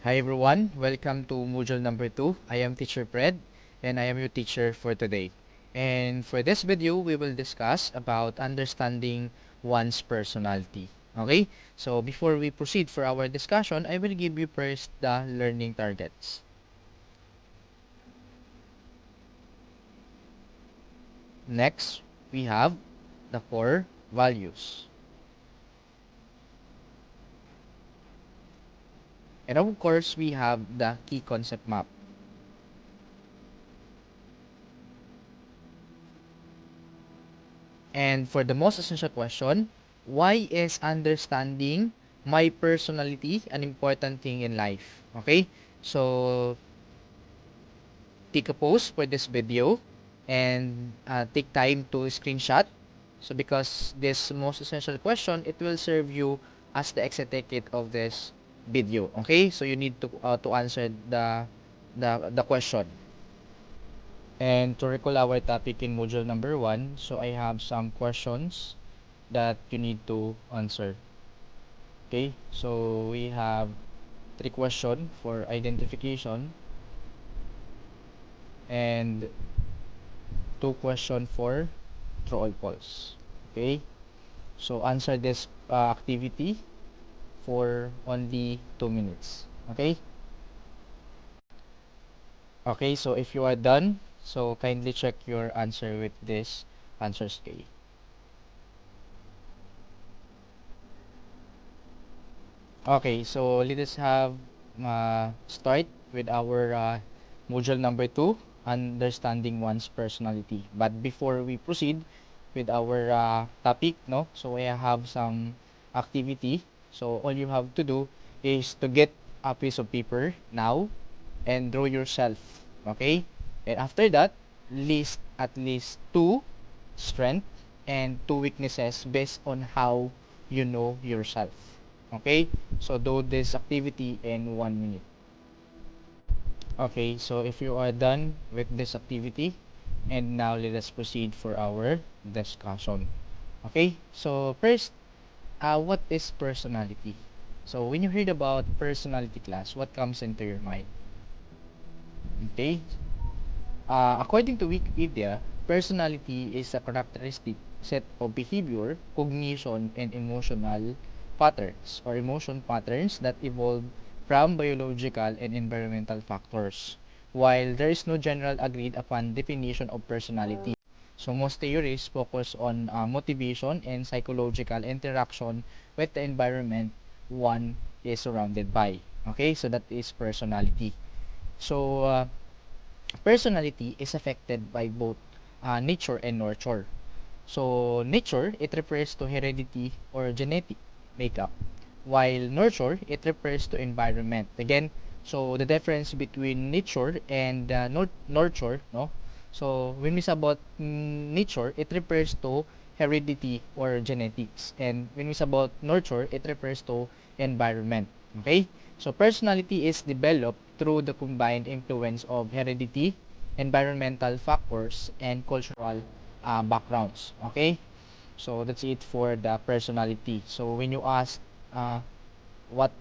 Hi everyone, welcome to module number 2. I am Teacher Fred and I am your teacher for today. And for this video, we will discuss about understanding one's personality. Okay, so before we proceed for our discussion, I will give you first the learning targets. Next, we have the core values. And of course, we have the key concept map. And for the most essential question, why is understanding my personality an important thing in life? Okay, so take a pause for this video and take time to screenshot. So because this most essential question, it will serve you as the exit ticket of this video. Okay, so you need to answer the question. And to recall our topic in module number 1, so I have some questions that you need to answer. Okay, so we have 3 questions for identification and 2 questions for true or false. Okay, so answer this activity for only 2 minutes. Okay, so if you are done, so kindly check your answer with this answer scale. Okay, so let us have start with our module number 2, understanding one's personality. But before we proceed with our topic, no, so I have some activity. So all you have to do is to get a piece of paper now and draw yourself. Okay, and after that, list at least 2 strengths and 2 weaknesses based on how you know yourself. Okay, so do this activity in 1 minute. Okay, so if you are done with this activity, and now let us proceed for our discussion. Okay, so first, what is personality? So when you heard about personality class, what comes into your mind? Okay, according to Wikipedia, personality is a characteristic set of behavior, cognition, and emotional patterns or emotion patterns that evolve from biological and environmental factors. While there is no general agreed upon definition of personality, so most theories focus on motivation and psychological interaction with the environment one is surrounded by. Okay, so that is personality. So personality is affected by both nature and nurture. So, nature, it refers to heredity or genetic makeup, while nurture, it refers to environment. Again, so the difference between nature and nurture, no? So, when we say about nature, it refers to heredity or genetics. And when we say about nurture, it refers to environment. Okay? So, personality is developed through the combined influence of heredity, environmental factors, and cultural backgrounds. Okay, so that's it for the personality. So when you ask uh, what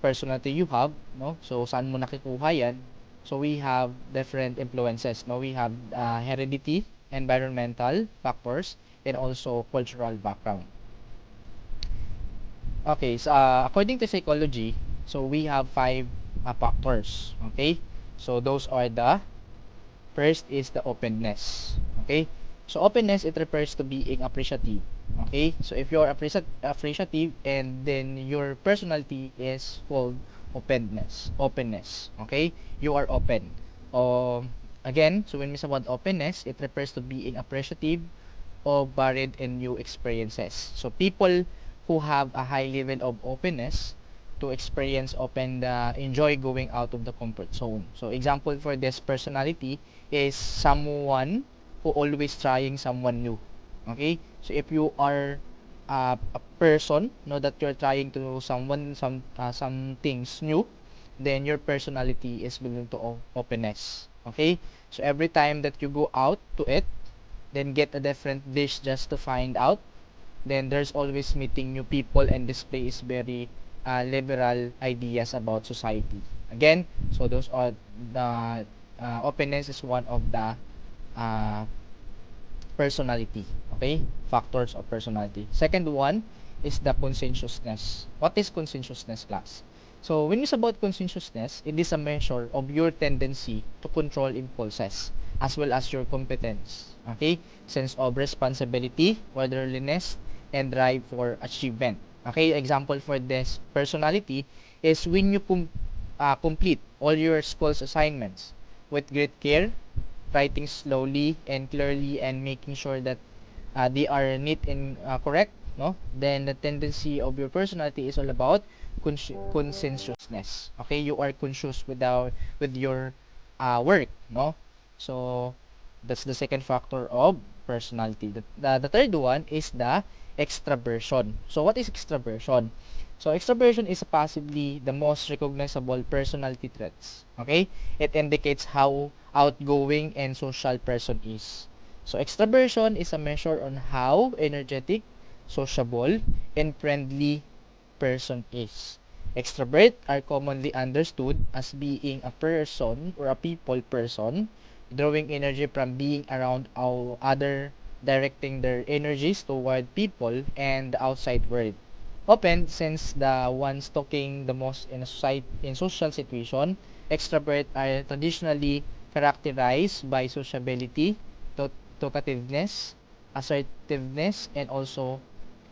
personality you have, no, so saan mo nakikuha yan, so we have different influences, no, we have heredity, environmental factors, and also cultural background. Okay, so according to psychology, so we have 5 factors. Okay, so those are the first is the openness. Okay? So openness, it refers to being appreciative. Okay? So if you're appreciative and then your personality is called openness. Openness. Okay? You are open. Again, so when we say about openness, it refers to being appreciative of varied and new experiences. So people who have a high level of openness to experience open enjoy going out of the comfort zone. So example for this personality is someone who always trying someone new. Okay? So if you are a person, know that you're trying to do some things new, then your personality is belong to openness. Okay? So every time that you go out to it, then get a different dish just to find out, then there's always meeting new people and displays very liberal ideas about society. Again, so those are the openness is one of the uh, personality. Okay? Factors of personality. Second one is the conscientiousness. What is conscientiousness, class? So, when it's about conscientiousness, it is a measure of your tendency to control impulses as well as your competence. Okay? Sense of responsibility, orderliness, and drive for achievement. Okay? Example for this personality is when you complete all your school's assignments with great care, writing slowly and clearly, and making sure that they are neat and correct, no? Then the tendency of your personality is all about conscientiousness. Okay, you are conscious with your work, no? So that's the second factor of personality. The third one is the extraversion. So what is extraversion? So extraversion is possibly the most recognizable personality traits. Okay? It indicates how outgoing and social person is. So extraversion is a measure on how energetic, sociable, and friendly person is. Extrovert are commonly understood as being a person or a people person, drawing energy from being around other, directing their energies toward people and the outside world. Often, since the ones talking the most in a social situation, extrovert are traditionally characterized by sociability, talkativeness, assertiveness, and also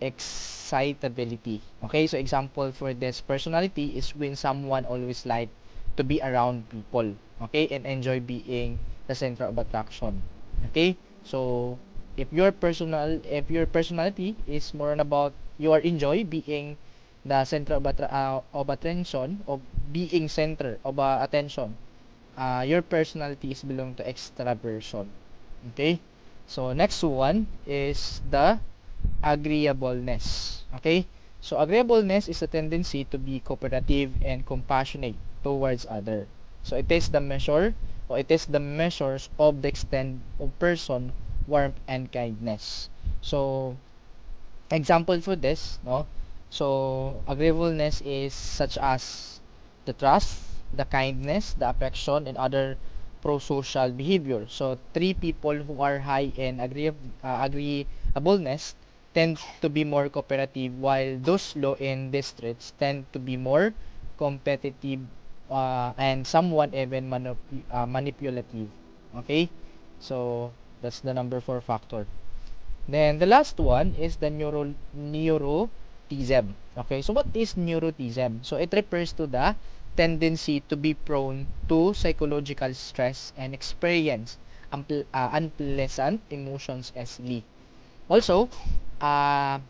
excitability. Okay, so example for this personality is when someone always like to be around people, okay, and enjoy being the center of attraction. Okay, so if your personality is more about you are enjoy being the center of attention, of being center of attention, your personality is belong to extraversion. Okay, so next one is the agreeableness. Okay? So agreeableness is a tendency to be cooperative and compassionate towards other. So it is the measure or it is the measures of the extent of person warmth and kindness. So example for this, no? So agreeableness is such as the trust, the kindness, the affection, and other pro-social behavior. So three people who are high in agreeableness tend to be more cooperative, while those low in these traits tend to be more competitive and somewhat even manipulative. Okay, so that's the number 4 factor. Then the last one is the neuroticism. Okay, so what is neuroticism? So it refers to the tendency to be prone to psychological stress and experience unpleasant emotions easily. Also, uh,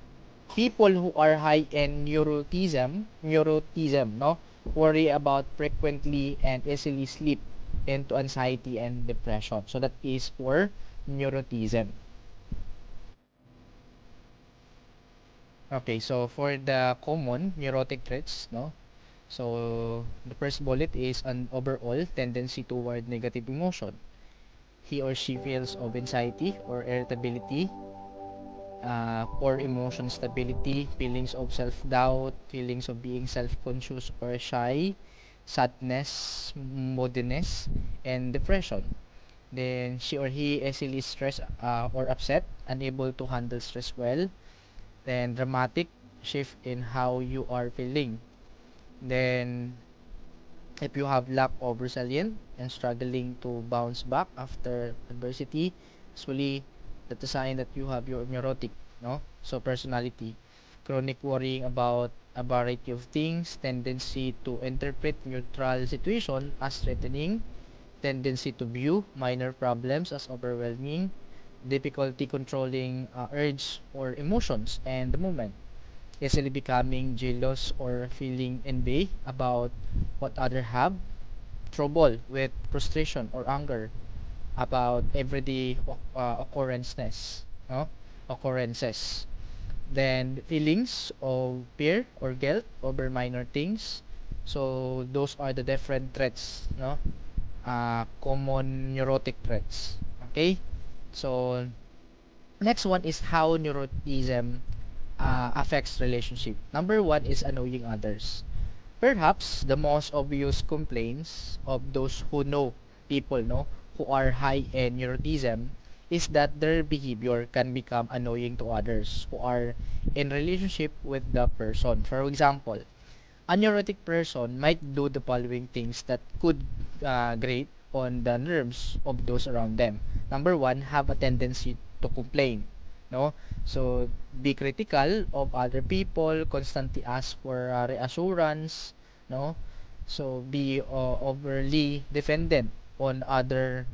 people who are high in neuroticism, no, worry about frequently and easily slip into anxiety and depression. So that is for neuroticism. Okay, so for the common neurotic traits, no? So the first bullet is an overall tendency toward negative emotion. He or she feels of anxiety or irritability, poor emotion stability, feelings of self-doubt, feelings of being self-conscious or shy, sadness, moodiness, and depression. Then she or he easily stressed or upset, unable to handle stress well. Then dramatic shift in how you are feeling. Then if you have lack of resilience and struggling to bounce back after adversity, usually that's a sign that you have your neurotic, no? So personality, chronic worrying about a variety of things, tendency to interpret neutral situation as threatening, tendency to view minor problems as overwhelming, difficulty controlling urge or emotions and the moment, easily becoming jealous or feeling envy about what others have, trouble with frustration or anger about everyday no? Occurrences. Then feelings of fear or guilt over minor things. So those are the different traits, no? Common neurotic traits. Okay? So next one is how neuroticism affects relationship. Number one is annoying others. Perhaps the most obvious complaints of those who know people, no, who are high in neuroticism is that their behavior can become annoying to others who are in relationship with the person. For example, a neurotic person might do the following things that could grate on the nerves of those around them. Number one, have a tendency to complain. No? So, be critical of other people, constantly ask for reassurance. No? So, be overly dependent on other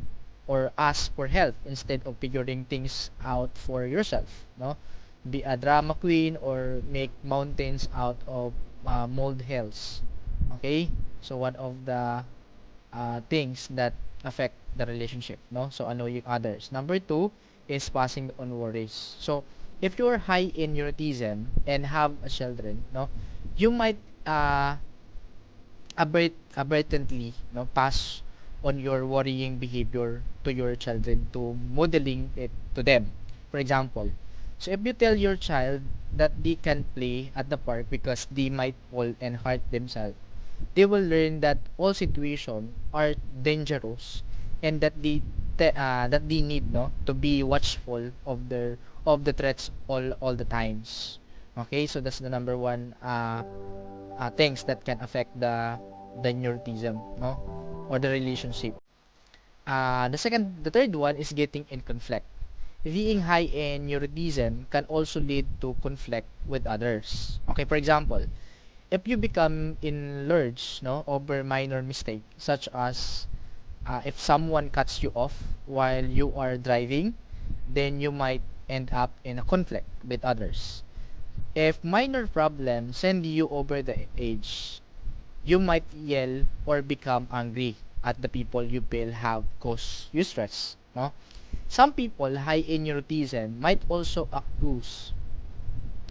or ask for help instead of figuring things out for yourself. No? Be a drama queen or make mountains out of mold hills. Okay? So one of the things that affect the relationship, no? So annoying others. Number two is passing on worries. So if you are high in neuroticism and have a children, no, you might aberrantly, no, pass on your worrying behavior to your children to modeling it to them. For example, so if you tell your child that they can play at the park because they might fall and hurt themselves, they will learn that all situations are dangerous and that they need, no, to be watchful of the threats all the times. Okay, so that's the number one things that can affect the neuroticism, no, or the relationship. The third one is getting in conflict. Being high in neuroticism can also lead to conflict with others. Okay, for example, if you become enlarged, no, over minor mistake, such as if someone cuts you off while you are driving, then you might end up in a conflict with others. If minor problems send you over the edge, you might yell or become angry at the people you feel have caused you stress. No? Some people high in neuroticism might also accuse,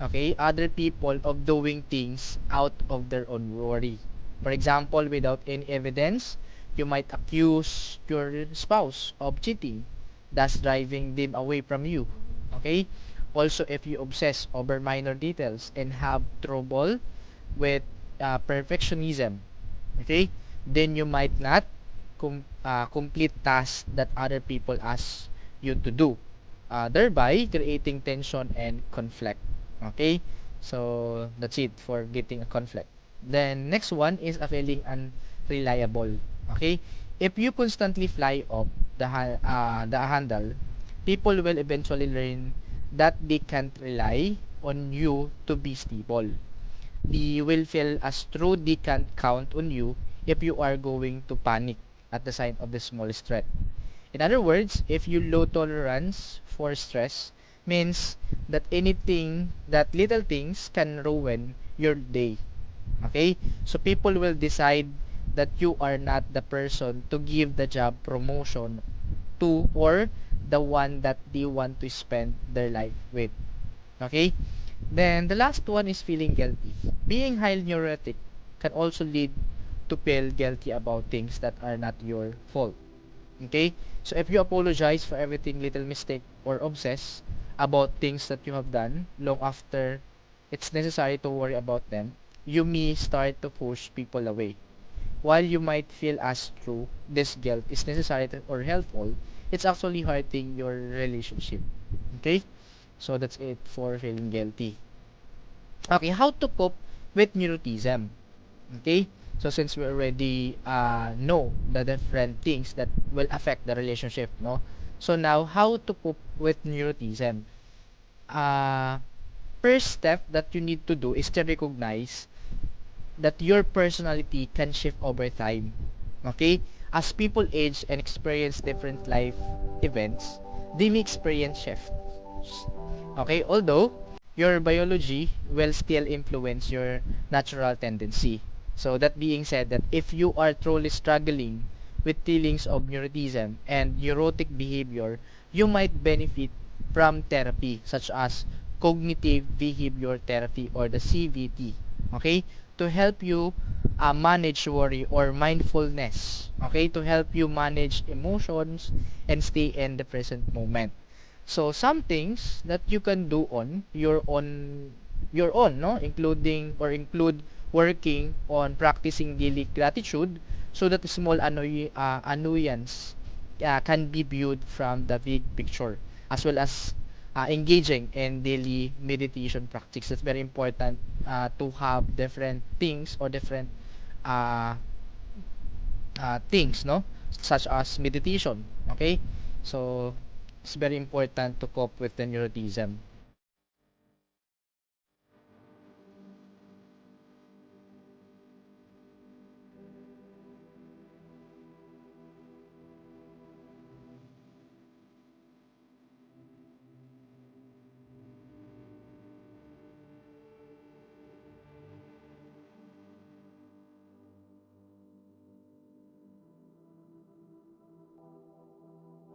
okay, other people of doing things out of their own worry. For example, without any evidence, you might accuse your spouse of cheating, thus driving them away from you. Okay? Also, if you obsess over minor details and have trouble with perfectionism, okay, then you might not complete tasks that other people ask you to do, thereby creating tension and conflict. Okay, so that's it for getting a conflict. Then next one is a feeling unreliable. Okay, if you constantly fly off the handle, people will eventually learn that they can't rely on you to be stable. They will feel as though they can't count on you if you are going to panic at the sign of the smallest threat. In other words, if you low tolerance for stress means that anything, that little things can ruin your day. Okay? So people will decide that you are not the person to give the job promotion to, or the one that they want to spend their life with. Okay? Then the last one is feeling guilty. Being highly neurotic can also lead to feel guilty about things that are not your fault. Okay? So if you apologize for everything little mistake or obsess about things that you have done long after it's necessary to worry about them, you may start to push people away. While you might feel as true this guilt is necessary or helpful, it's actually hurting your relationship. Okay? So that's it for feeling guilty. Okay, how to cope with neuroticism? Okay? So since we already know the different things that will affect the relationship, no? So now, how to cope with neuroticism? Uh, First step that you need to do is to recognize that your personality can shift over time. Okay? As people age and experience different life events, they may experience shifts. Okay? Although, your biology will still influence your natural tendency. So, that being said, that if you are truly struggling with feelings of neuroticism and neurotic behavior, you might benefit from therapy such as cognitive behavior therapy or the CBT. Okay? To help you manage worry or mindfulness. Okay? To help you manage emotions and stay in the present moment. So some things that you can do on your own, no, include working on practicing daily gratitude so that small annoyance can be viewed from the big picture, as well as engaging in daily meditation practice. It's very important to have different things or different uh, things, no, such as meditation. Okay, so it's very important to cope with the neuroticism.